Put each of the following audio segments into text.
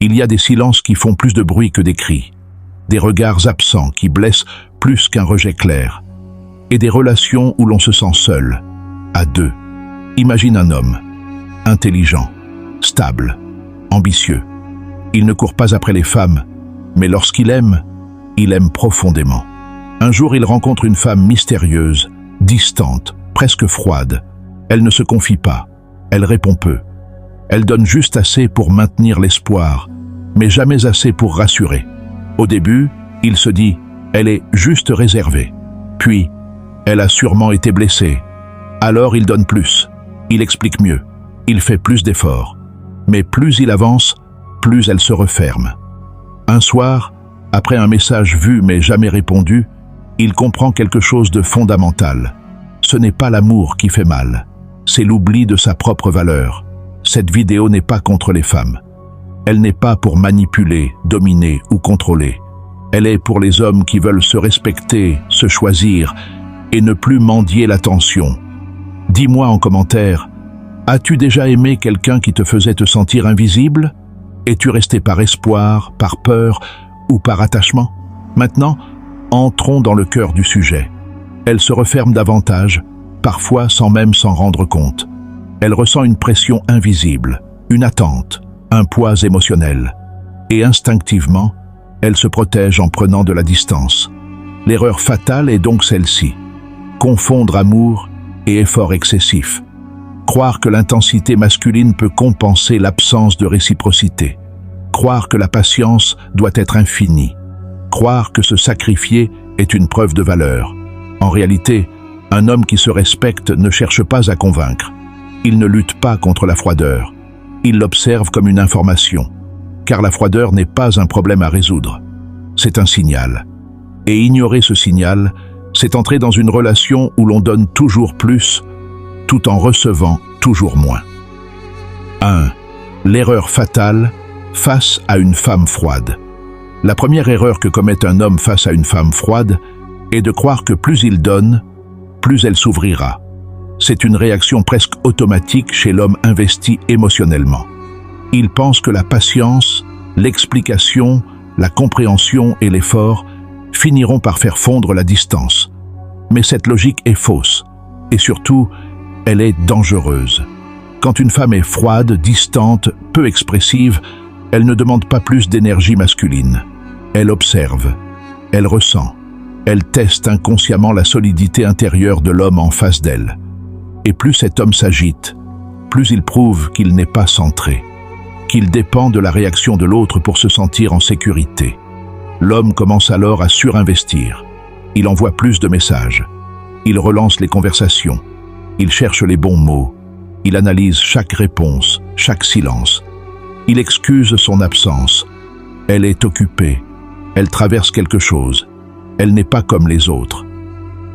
Il y a des silences qui font plus de bruit que des cris, des regards absents qui blessent plus qu'un rejet clair, et des relations où l'on se sent seul, à deux. Imagine un homme, intelligent, stable, ambitieux. Il ne court pas après les femmes, mais lorsqu'il aime, il aime profondément. Un jour, il rencontre une femme mystérieuse, distante, presque froide. Elle ne se confie pas, elle répond peu. Elle donne juste assez pour maintenir l'espoir, mais jamais assez pour rassurer. Au début, il se dit « elle est juste réservée ». Puis, elle a sûrement été blessée. Alors il donne plus, il explique mieux, il fait plus d'efforts. Mais plus il avance, plus elle se referme. Un soir, après un message vu mais jamais répondu, il comprend quelque chose de fondamental. Ce n'est pas l'amour qui fait mal, c'est l'oubli de sa propre valeur. Cette vidéo n'est pas contre les femmes. Elle n'est pas pour manipuler, dominer ou contrôler. Elle est pour les hommes qui veulent se respecter, se choisir et ne plus mendier l'attention. Dis-moi en commentaire, as-tu déjà aimé quelqu'un qui te faisait te sentir invisible? Es-tu resté par espoir, par peur ou par attachement? Maintenant, entrons dans le cœur du sujet. Elle se referme davantage, parfois sans même s'en rendre compte. Elle ressent une pression invisible, une attente, un poids émotionnel. Et instinctivement, elle se protège en prenant de la distance. L'erreur fatale est donc celle-ci. Confondre amour et effort excessif. Croire que l'intensité masculine peut compenser l'absence de réciprocité. Croire que la patience doit être infinie. Croire que se sacrifier est une preuve de valeur. En réalité, un homme qui se respecte ne cherche pas à convaincre. Il ne lutte pas contre la froideur. Il l'observe comme une information. Car la froideur n'est pas un problème à résoudre. C'est un signal. Et ignorer ce signal, c'est entrer dans une relation où l'on donne toujours plus, tout en recevant toujours moins. 1. L'erreur fatale face à une femme froide. La première erreur que commet un homme face à une femme froide est de croire que plus il donne, plus elle s'ouvrira. C'est une réaction presque automatique chez l'homme investi émotionnellement. Il pense que la patience, l'explication, la compréhension et l'effort finiront par faire fondre la distance. Mais cette logique est fausse, et surtout, elle est dangereuse. Quand une femme est froide, distante, peu expressive, elle ne demande pas plus d'énergie masculine. Elle observe, elle ressent, elle teste inconsciemment la solidité intérieure de l'homme en face d'elle. Et plus cet homme s'agite, plus il prouve qu'il n'est pas centré, qu'il dépend de la réaction de l'autre pour se sentir en sécurité. L'homme commence alors à surinvestir. Il envoie plus de messages. Il relance les conversations. Il cherche les bons mots. Il analyse chaque réponse, chaque silence. Il excuse son absence. Elle est occupée. Elle traverse quelque chose. Elle n'est pas comme les autres.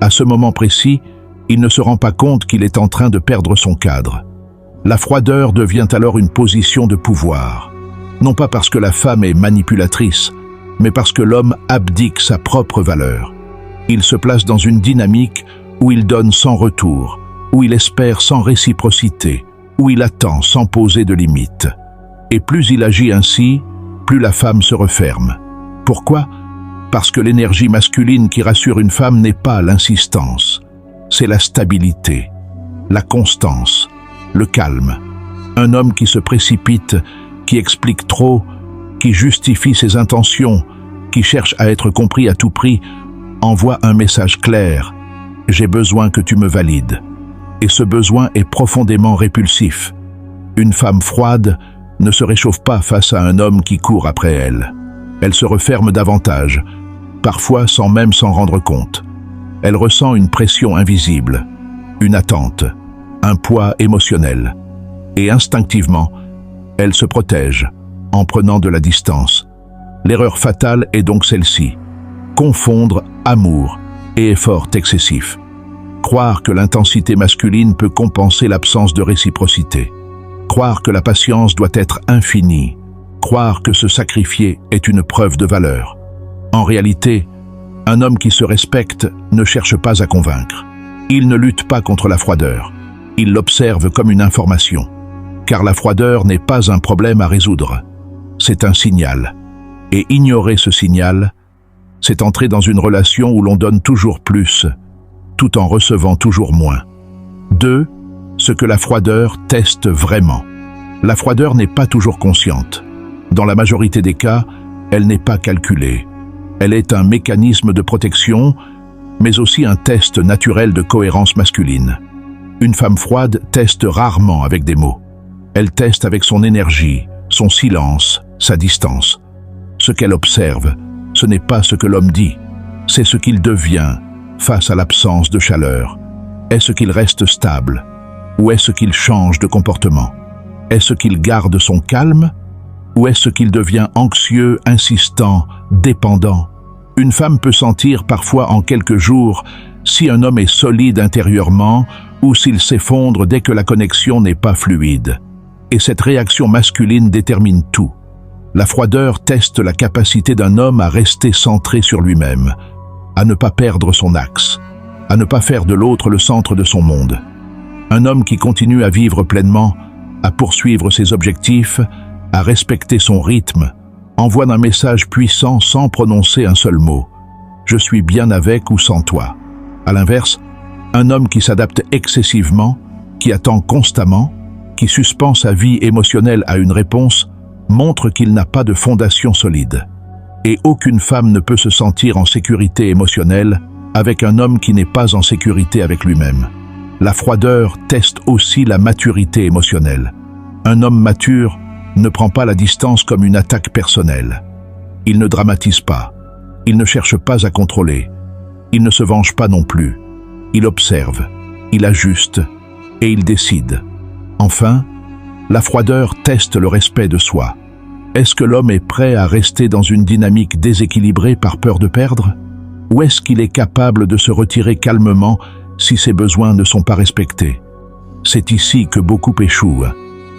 À ce moment précis, il ne se rend pas compte qu'il est en train de perdre son cadre. La froideur devient alors une position de pouvoir. Non pas parce que la femme est manipulatrice, mais parce que l'homme abdique sa propre valeur. Il se place dans une dynamique où il donne sans retour, où il espère sans réciprocité, où il attend sans poser de limites. Et plus il agit ainsi, plus la femme se referme. Pourquoi? Parce que l'énergie masculine qui rassure une femme n'est pas l'insistance. C'est la stabilité, la constance, le calme. Un homme qui se précipite, qui explique trop, qui justifie ses intentions, qui cherche à être compris à tout prix, envoie un message clair. J'ai besoin que tu me valides. Et ce besoin est profondément répulsif. Une femme froide ne se réchauffe pas face à un homme qui court après elle. Elle se referme davantage, parfois sans même s'en rendre compte. Elle ressent une pression invisible, une attente, un poids émotionnel. Et instinctivement, elle se protège, en prenant de la distance. L'erreur fatale est donc celle-ci. Confondre amour et effort excessif. Croire que l'intensité masculine peut compenser l'absence de réciprocité. Croire que la patience doit être infinie. Croire que se sacrifier est une preuve de valeur. En réalité, un homme qui se respecte ne cherche pas à convaincre. Il ne lutte pas contre la froideur. Il l'observe comme une information. Car la froideur n'est pas un problème à résoudre. c'est un signal. Et ignorer ce signal, c'est entrer dans une relation où l'on donne toujours plus, tout en recevant toujours moins. 2. Ce que la froideur teste vraiment. La froideur n'est pas toujours consciente. Dans la majorité des cas, elle n'est pas calculée. Elle est un mécanisme de protection, mais aussi un test naturel de cohérence masculine. Une femme froide teste rarement avec des mots. Elle teste avec son énergie, son silence, sa distance. Ce qu'elle observe, ce n'est pas ce que l'homme dit, c'est ce qu'il devient face à l'absence de chaleur. Est-ce qu'il reste stable? Ou est-ce qu'il change de comportement? Est-ce qu'il garde son calme? Ou est-ce qu'il devient anxieux, insistant, dépendant? Une femme peut sentir parfois en quelques jours si un homme est solide intérieurement ou s'il s'effondre dès que la connexion n'est pas fluide. Et cette réaction masculine détermine tout. La froideur teste la capacité d'un homme à rester centré sur lui-même, à ne pas perdre son axe, à ne pas faire de l'autre le centre de son monde. Un homme qui continue à vivre pleinement, à poursuivre ses objectifs, à respecter son rythme, envoie un message puissant sans prononcer un seul mot. Je suis bien avec ou sans toi. À l'inverse, un homme qui s'adapte excessivement, qui attend constamment, qui suspend sa vie émotionnelle à une réponse, montre qu'il n'a pas de fondation solide. Et aucune femme ne peut se sentir en sécurité émotionnelle avec un homme qui n'est pas en sécurité avec lui-même. La froideur teste aussi la maturité émotionnelle. Un homme mature ne prend pas la distance comme une attaque personnelle. Il ne dramatise pas. Il ne cherche pas à contrôler. Il ne se venge pas non plus. Il observe, il ajuste et il décide. Enfin, la froideur teste le respect de soi. Est-ce que l'homme est prêt à rester dans une dynamique déséquilibrée par peur de perdre? Ou est-ce qu'il est capable de se retirer calmement si ses besoins ne sont pas respectés? C'est ici que beaucoup échouent.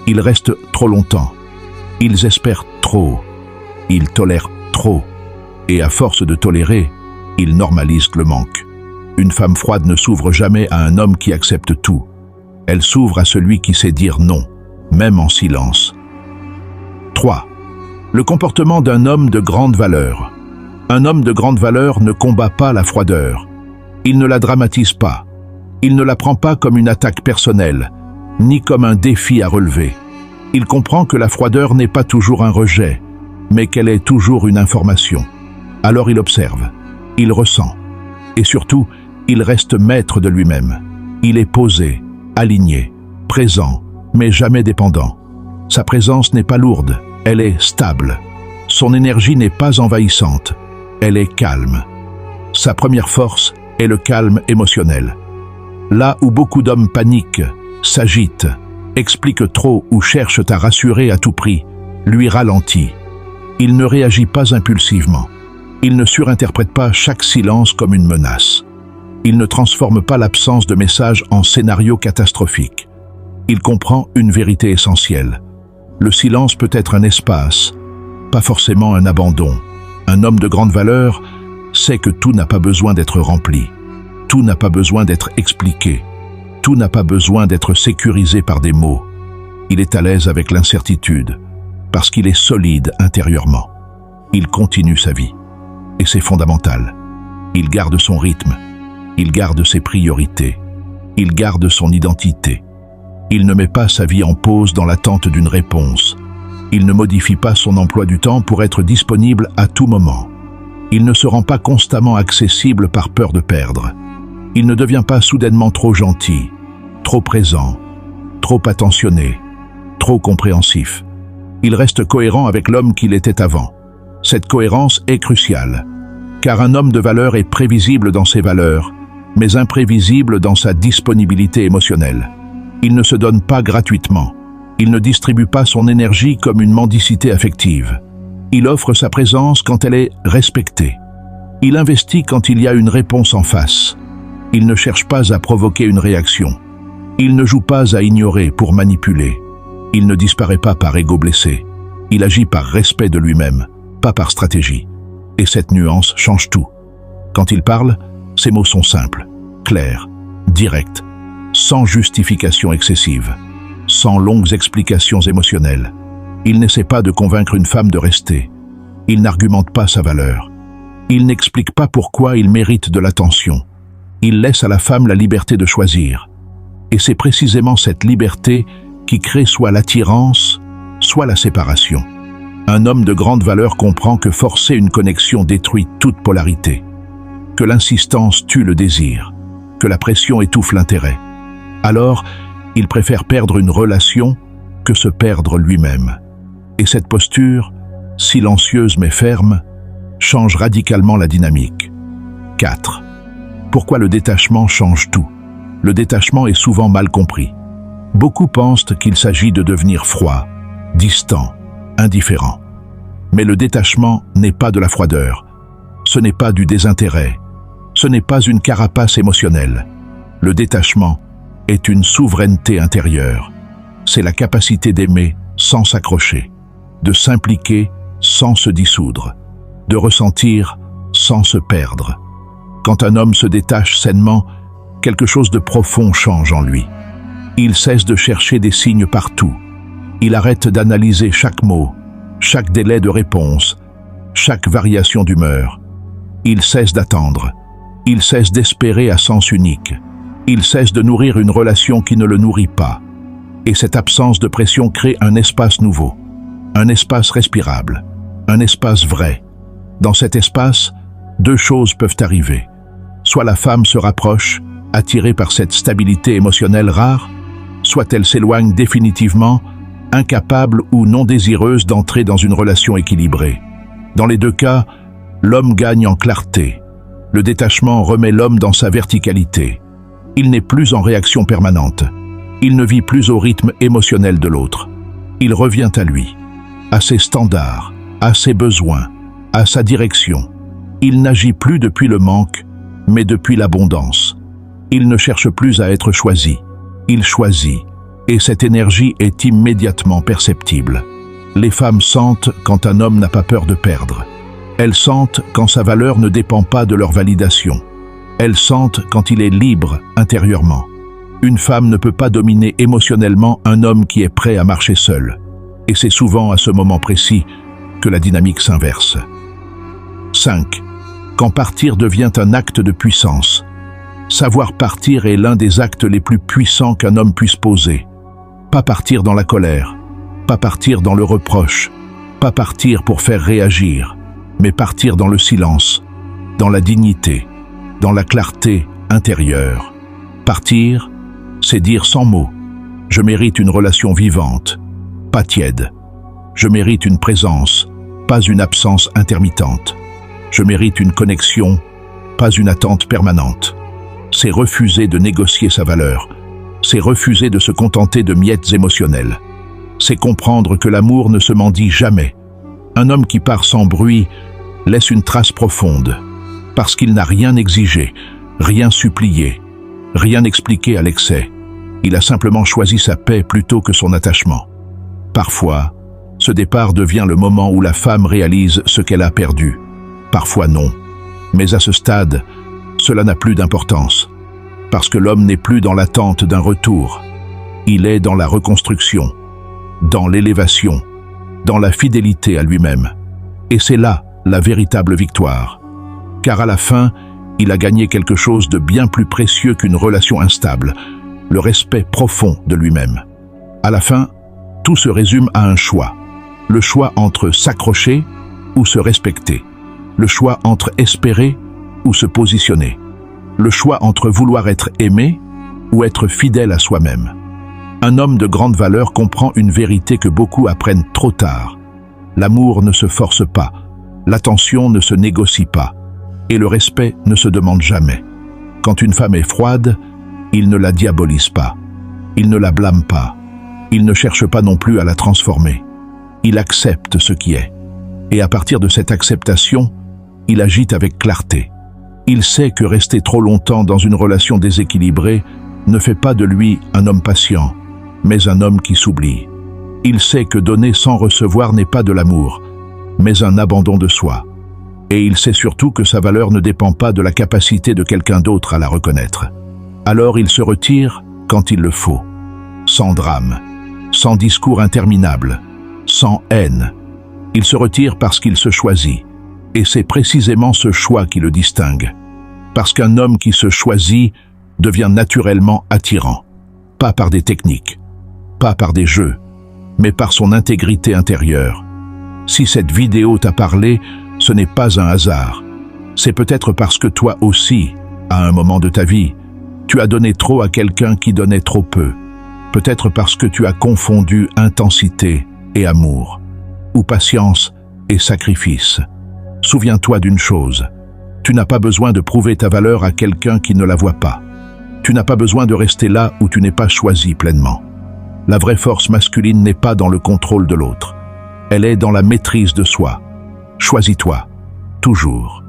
Ils restent trop longtemps. Ils espèrent trop. Ils tolèrent trop. Et à force de tolérer, ils normalisent le manque. Une femme froide ne s'ouvre jamais à un homme qui accepte tout. Elle s'ouvre à celui qui sait dire non, même en silence. 3. Le comportement d'un homme de grande valeur. Un homme de grande valeur ne combat pas la froideur. Il ne la dramatise pas. Il ne la prend pas comme une attaque personnelle, ni comme un défi à relever. Il comprend que la froideur n'est pas toujours un rejet, mais qu'elle est toujours une information. Alors il observe, il ressent, et surtout, il reste maître de lui-même. Il est posé, aligné, présent, mais jamais dépendant. Sa présence n'est pas lourde, elle est stable. Son énergie n'est pas envahissante, elle est calme. Sa première force est le calme émotionnel. Là où beaucoup d'hommes paniquent, s'agitent, expliquent trop ou cherchent à rassurer à tout prix, lui ralentit. Il ne réagit pas impulsivement. Il ne surinterprète pas chaque silence comme une menace. Il ne transforme pas l'absence de message en scénario catastrophique. Il comprend une vérité essentielle. Le silence peut être un espace, pas forcément un abandon. Un homme de grande valeur sait que tout n'a pas besoin d'être rempli. Tout n'a pas besoin d'être expliqué. Tout n'a pas besoin d'être sécurisé par des mots. Il est à l'aise avec l'incertitude, parce qu'il est solide intérieurement. Il continue sa vie. Et c'est fondamental. Il garde son rythme. Il garde ses priorités. Il garde son identité. Il ne met pas sa vie en pause dans l'attente d'une réponse. Il ne modifie pas son emploi du temps pour être disponible à tout moment. Il ne se rend pas constamment accessible par peur de perdre. Il ne devient pas soudainement trop gentil, trop présent, trop attentionné, trop compréhensif. Il reste cohérent avec l'homme qu'il était avant. Cette cohérence est cruciale, car un homme de valeur est prévisible dans ses valeurs, mais imprévisible dans sa disponibilité émotionnelle. Il ne se donne pas gratuitement. Il ne distribue pas son énergie comme une mendicité affective. Il offre sa présence quand elle est respectée. Il investit quand il y a une réponse en face. Il ne cherche pas à provoquer une réaction. Il ne joue pas à ignorer pour manipuler. Il ne disparaît pas par ego blessé. Il agit par respect de lui-même, pas par stratégie. Et cette nuance change tout. Quand il parle, ses mots sont simples, clairs, directs, sans justification excessive, sans longues explications émotionnelles. Il n'essaie pas de convaincre une femme de rester. Il n'argumente pas sa valeur. Il n'explique pas pourquoi il mérite de l'attention. Il laisse à la femme la liberté de choisir. Et c'est précisément cette liberté qui crée soit l'attirance, soit la séparation. Un homme de grande valeur comprend que forcer une connexion détruit toute polarité, que l'insistance tue le désir, que la pression étouffe l'intérêt. Alors, il préfère perdre une relation que se perdre lui-même. Et cette posture, silencieuse mais ferme, change radicalement la dynamique. 4. Pourquoi le détachement change tout? Le détachement est souvent mal compris. Beaucoup pensent qu'il s'agit de devenir froid, distant, indifférent. Mais le détachement n'est pas de la froideur. Ce n'est pas du désintérêt. Ce n'est pas une carapace émotionnelle. Le détachement est une souveraineté intérieure. C'est la capacité d'aimer sans s'accrocher, de s'impliquer sans se dissoudre, de ressentir sans se perdre. Quand un homme se détache sainement, quelque chose de profond change en lui. Il cesse de chercher des signes partout. Il arrête d'analyser chaque mot, chaque délai de réponse, chaque variation d'humeur. Il cesse d'attendre. Il cesse d'espérer à sens unique. Il cesse de nourrir une relation qui ne le nourrit pas. Et cette absence de pression crée un espace nouveau, un espace respirable, un espace vrai. Dans cet espace, deux choses peuvent arriver. Soit la femme se rapproche, attirée par cette stabilité émotionnelle rare, soit elle s'éloigne définitivement, incapable ou non désireuse d'entrer dans une relation équilibrée. Dans les deux cas, l'homme gagne en clarté. Le détachement remet l'homme dans sa verticalité. Il n'est plus en réaction permanente. Il ne vit plus au rythme émotionnel de l'autre. Il revient à lui, à ses standards, à ses besoins, à sa direction. Il n'agit plus depuis le manque, mais depuis l'abondance. Il ne cherche plus à être choisi. Il choisit, et cette énergie est immédiatement perceptible. Les femmes sentent quand un homme n'a pas peur de perdre. Elles sentent quand sa valeur ne dépend pas de leur validation. Elles sentent quand il est libre intérieurement. Une femme ne peut pas dominer émotionnellement un homme qui est prêt à marcher seul. Et c'est souvent à ce moment précis que la dynamique s'inverse. 5. Quand partir devient un acte de puissance. Savoir partir est l'un des actes les plus puissants qu'un homme puisse poser. Pas partir dans la colère, pas partir dans le reproche, pas partir pour faire réagir, mais partir dans le silence, dans la dignité, dans la clarté intérieure. Partir, c'est dire sans mots, je mérite une relation vivante, pas tiède. Je mérite une présence, pas une absence intermittente. Je mérite une connexion, pas une attente permanente. C'est refuser de négocier sa valeur. C'est refuser de se contenter de miettes émotionnelles. C'est comprendre que l'amour ne se mendie jamais. Un homme qui part sans bruit laisse une trace profonde, parce qu'il n'a rien exigé, rien supplié, rien expliqué à l'excès. Il a simplement choisi sa paix plutôt que son attachement. Parfois, ce départ devient le moment où la femme réalise ce qu'elle a perdu. Parfois non. Mais à ce stade, cela n'a plus d'importance. Parce que l'homme n'est plus dans l'attente d'un retour. Il est dans la reconstruction, dans l'élévation, dans la fidélité à lui-même. Et c'est là la véritable victoire. Car à la fin, il a gagné quelque chose de bien plus précieux qu'une relation instable, le respect profond de lui-même. À la fin, tout se résume à un choix. Le choix entre s'accrocher ou se respecter. Le choix entre espérer ou se positionner. Le choix entre vouloir être aimé ou être fidèle à soi-même. Un homme de grande valeur comprend une vérité que beaucoup apprennent trop tard. L'amour ne se force pas, l'attention ne se négocie pas, et le respect ne se demande jamais. Quand une femme est froide, il ne la diabolise pas, il ne la blâme pas, il ne cherche pas non plus à la transformer. Il accepte ce qui est. Et à partir de cette acceptation, il agit avec clarté. Il sait que rester trop longtemps dans une relation déséquilibrée ne fait pas de lui un homme patient, mais un homme qui s'oublie. Il sait que donner sans recevoir n'est pas de l'amour, mais un abandon de soi. Et il sait surtout que sa valeur ne dépend pas de la capacité de quelqu'un d'autre à la reconnaître. Alors il se retire quand il le faut, sans drame, sans discours interminable, sans haine. Il se retire parce qu'il se choisit. Et c'est précisément ce choix qui le distingue. Parce qu'un homme qui se choisit devient naturellement attirant. Pas par des techniques, pas par des jeux, mais par son intégrité intérieure. Si cette vidéo t'a parlé, ce n'est pas un hasard. C'est peut-être parce que toi aussi, à un moment de ta vie, tu as donné trop à quelqu'un qui donnait trop peu. Peut-être parce que tu as confondu intensité et amour, ou patience et sacrifice. Souviens-toi d'une chose, tu n'as pas besoin de prouver ta valeur à quelqu'un qui ne la voit pas. Tu n'as pas besoin de rester là où tu n'es pas choisi pleinement. La vraie force masculine n'est pas dans le contrôle de l'autre. Elle est dans la maîtrise de soi. Choisis-toi, toujours.